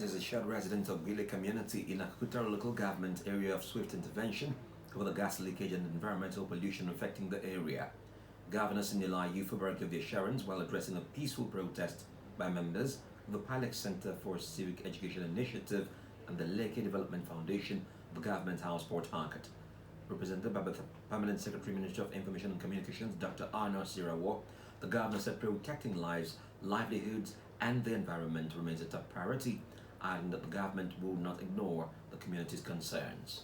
Is a shared resident of Gile community in Akuta local government area of swift intervention over the gas leakage and environmental pollution affecting the area. Governor Sinila Uwaezuoke gave the assurance while addressing a peaceful protest by members of the Pilot Center for Civic Education Initiative and the Lake Development Foundation of the Government House, Port Harcourt. Represented by the Permanent Secretary Minister of Information and Communications, Dr. Arnold Sirawo, the governor said protecting lives, livelihoods, and the environment remains a top priority, adding that the government will not ignore the community's concerns.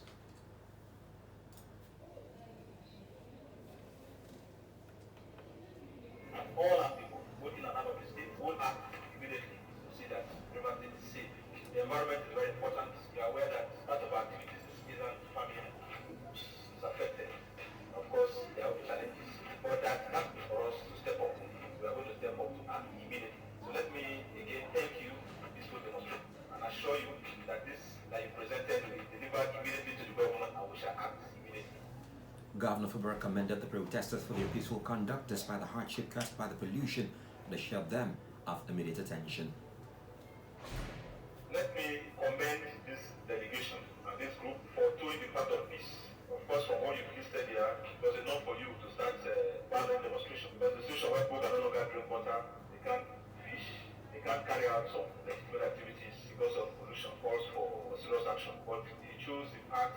And all our people, both in and out of the state, will act immediately to see that River State is safe. The environment is very important. You are aware that part of our activities is season farming is affected. Of course, there will be challenges, but that has to be for us to step up. We are going to step up to act immediately. So let me again thank you for this full demonstration and assure you that this that you presented will be delivered immediately to the government and we shall act immediately. Governor Uwaezuoke commended the protesters for their peaceful conduct despite the hardship caused by the pollution and assured them of immediate attention. Let me commend this delegation and this group for doing the part of this. Of course, from what you've listed here, it was enough for you to start violent demonstration. Because the situation where people can no longer drink water, they can't fish, they can't carry out some legitimate activities because of pollution calls for serious action. But they chose the path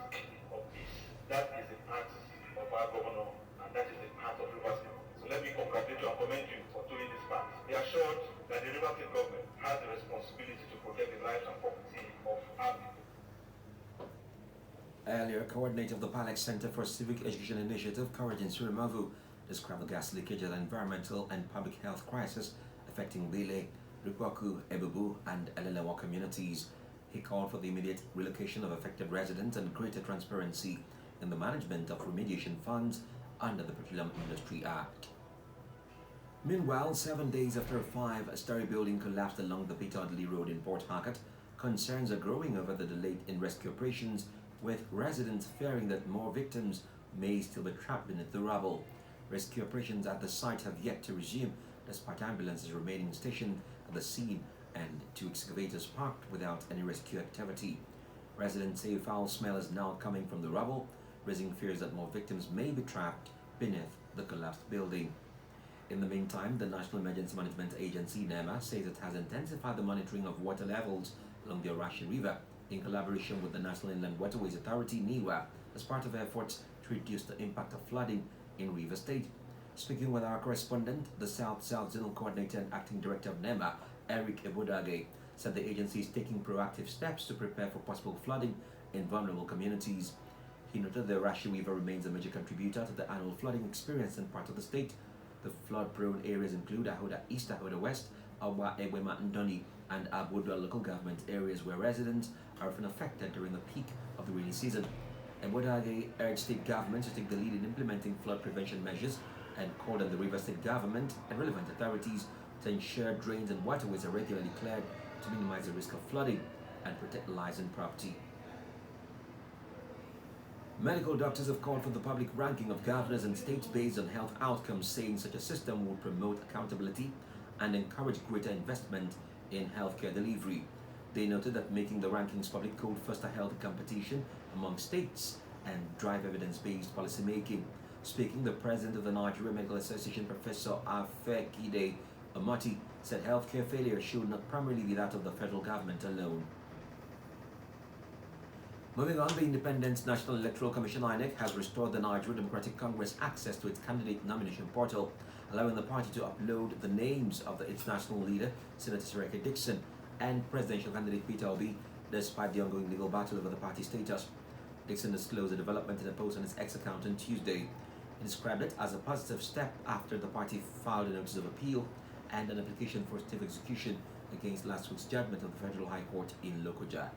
of peace. That is the path of our governor, and that is the path of River State. So let me congratulate you and commend you for doing this part. Be assured that the River State government has the responsibility to protect the lives and property of our people. Earlier, coordinator of the Pilot Center for Civic Education Initiative, Courage in Suramavu, described the gas leakage as an environmental and public health crisis affecting Lile, Rikwaku, Ebubu, and Elelewa communities. He called for the immediate relocation of affected residents and greater transparency in the management of remediation funds under the Petroleum Industry Act. Meanwhile, 7 days after a five-story building collapsed along the Peter Audley Road in Port Harcourt, concerns are growing over the delay in rescue operations, with residents fearing that more victims may still be trapped beneath the rubble. Rescue operations at the site have yet to resume, despite ambulances remaining stationed at the scene and two excavators parked without any rescue activity. Residents say a foul smell is now coming from the rubble, raising fears that more victims may be trapped beneath the collapsed building. In the meantime, the National Emergency Management Agency, NEMA, says it has intensified the monitoring of water levels along the Arashi River in collaboration with the National Inland Waterways Authority, NIWA, as part of efforts to reduce the impact of flooding in River State. Speaking with our correspondent, the South-South Zonal Coordinator and Acting Director of NEMA, Eric Ebodage, said the agency is taking proactive steps to prepare for possible flooding in vulnerable communities. He noted the Arashi River remains a major contributor to the annual flooding experience in part of the state. The flood-prone areas include Ahoda East, Ahoda West, Awa Ewema Ndoni, and Abudwa local government areas where residents are often affected during the peak of the rainy season. Ebodage urged state governments to take the lead in implementing flood prevention measures and called on the River State government and relevant authorities to ensure drains and waterways are regularly cleared to minimize the risk of flooding and protect lives and property. Medical doctors have called for the public ranking of governors and states based on health outcomes, saying such a system would promote accountability and encourage greater investment in healthcare delivery. They noted that making the rankings public could foster healthy competition among states and drive evidence-based policymaking. Speaking, the president of the Nigeria Medical Association, Professor Afekide Amati, said healthcare failure should not primarily be that of the federal government alone. Moving on, the Independent National Electoral Commission (INEC) has restored the Nigeria Democratic Congress access to its candidate nomination portal, allowing the party to upload the names of its national leader, Senator Sireke Dixon, and presidential candidate Peter Obi, despite the ongoing legal battle over the party status. Dixon disclosed the development in a post on his X account on Tuesday. He described it as a positive step after the party filed a notice of appeal and an application for stay of execution against last week's judgment of the Federal High Court in Lokoja.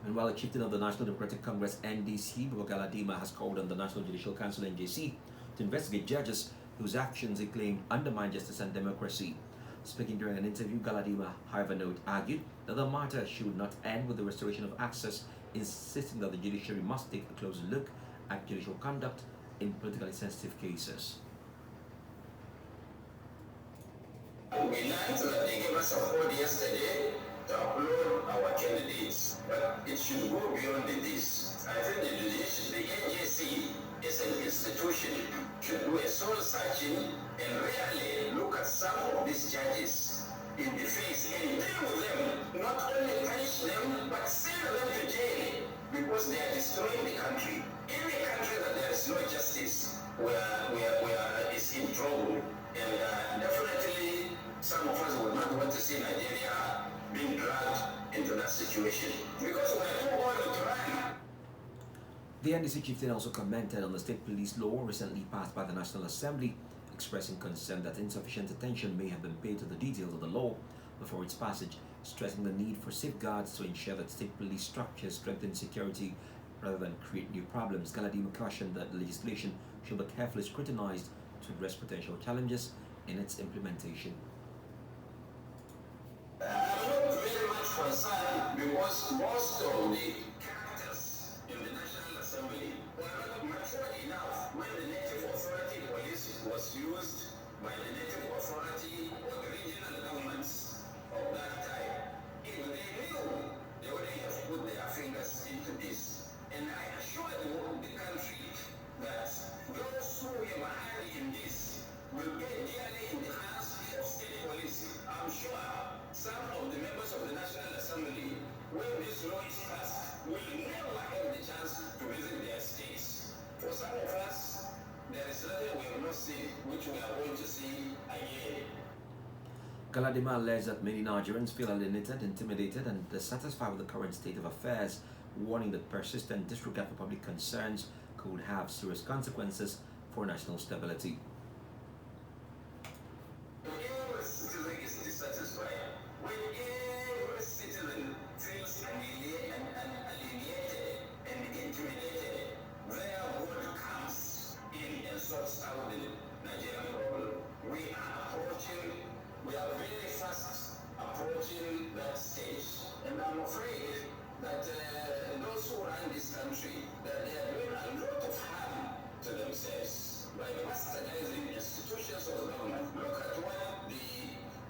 Meanwhile, a chieftain of the National Democratic Congress (NDC), Galadima, has called on the National Judicial Council (NJC) to investigate judges whose actions he claimed undermine justice and democracy. Speaking during an interview, Galadima, however, argued that the matter should not end with the restoration of access, insisting that the judiciary must take a closer look at judicial conduct in politically sensitive cases. We learned that us a code yesterday to upload our candidates, but it should go beyond this. I think the NJC is an institution, should do a soul searching and really look at some of these judges in the face and deal with them, not only punish them, but send them to jail because they are destroying the country. Any country that there is no justice, where is in trouble, and definitely some of us would not want to see Nigeria being dragged into that situation because we're too old to run. The NDC chieftain also commented on the state police law recently passed by the National Assembly, expressing concern that insufficient attention may have been paid to the details of the law before its passage, stressing the need for safeguards to ensure that state police structures strengthen security rather than create new problems. Galadima cautioned that the legislation should be carefully scrutinized to address potential challenges in its implementation. I'm not very much concerned because most of the characters in the National Assembly were not matured enough when the Native Authority police was used by the Native Authority or the regional governments of that time. If they knew, they wouldn't have put their fingers into this. And I assure the country that those who have a hand in this will get dearly in the hands of state police. I'm sure some of the members of the National Assembly, when this law is passed, will never have the chance to visit their states. For some of us, there is nothing we have not seen, which we are going to see again. Galadima alleged that many Nigerians feel alienated, intimidated, and dissatisfied with the current state of affairs, warning that persistent disregard for public concerns could have serious consequences for national stability. Whenever a citizen is dissatisfied, whenever a citizen feels alienated and intimidated, their vote comes in and sorts out the Nigerian problem. We are very fast approaching that stage, and I'm afraid that those who run this country, that they are doing a lot of harm to themselves by bastardizing institutions of government. Look at what the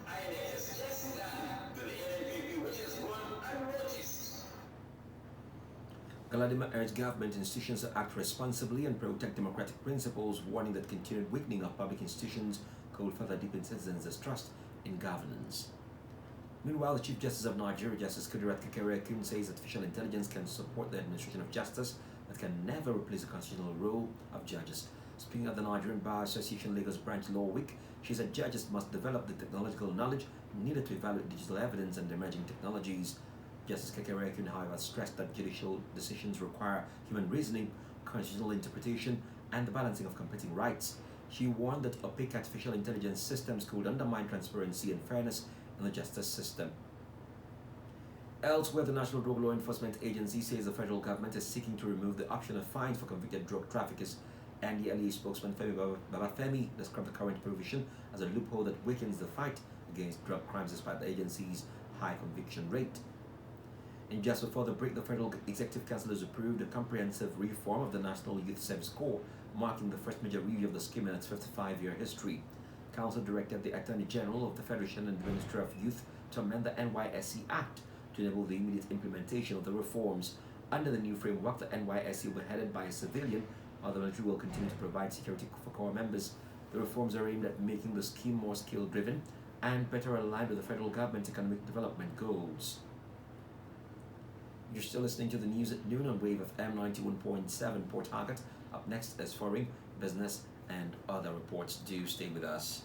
INEC has just done to the NNPP, which has gone unnoticed. Galadima urged government institutions to act responsibly and protect democratic principles, warning that continued weakening of public institutions could further deepen citizens' distrust in governance. Meanwhile, the Chief Justice of Nigeria, Justice Kudirat Kekereekun, says artificial intelligence can support the administration of justice but can never replace the constitutional role of judges. Speaking at the Nigerian Bar Association Lagos Branch Law Week, she said judges must develop the technological knowledge needed to evaluate digital evidence and emerging technologies. Justice Kekereekun, however, stressed that judicial decisions require human reasoning, constitutional interpretation, and the balancing of competing rights. She warned that opaque artificial intelligence systems could undermine transparency and fairness in the justice system. Elsewhere, the National Drug Law Enforcement Agency says the federal government is seeking to remove the option of fines for convicted drug traffickers, and the LEA spokesman Femi Babafemi described the current provision as a loophole that weakens the fight against drug crimes despite the agency's high conviction rate. And just before the break, the Federal Executive Council has approved a comprehensive reform of the National Youth Service Corps, marking the first major review of the scheme in its 55-year history. Council directed the Attorney General of the Federation and the Ministry of Youth to amend the NYSC Act to enable the immediate implementation of the reforms. Under the new framework, the NYSC will be headed by a civilian, while the military will continue to provide security for corps members. The reforms are aimed at making the scheme more skill-driven and better aligned with the federal government's economic development goals. You're still listening to the news at noon on Wave FM 91.7 Port Harcourt. Up next is foreign, business, and other reports. Do stay with us.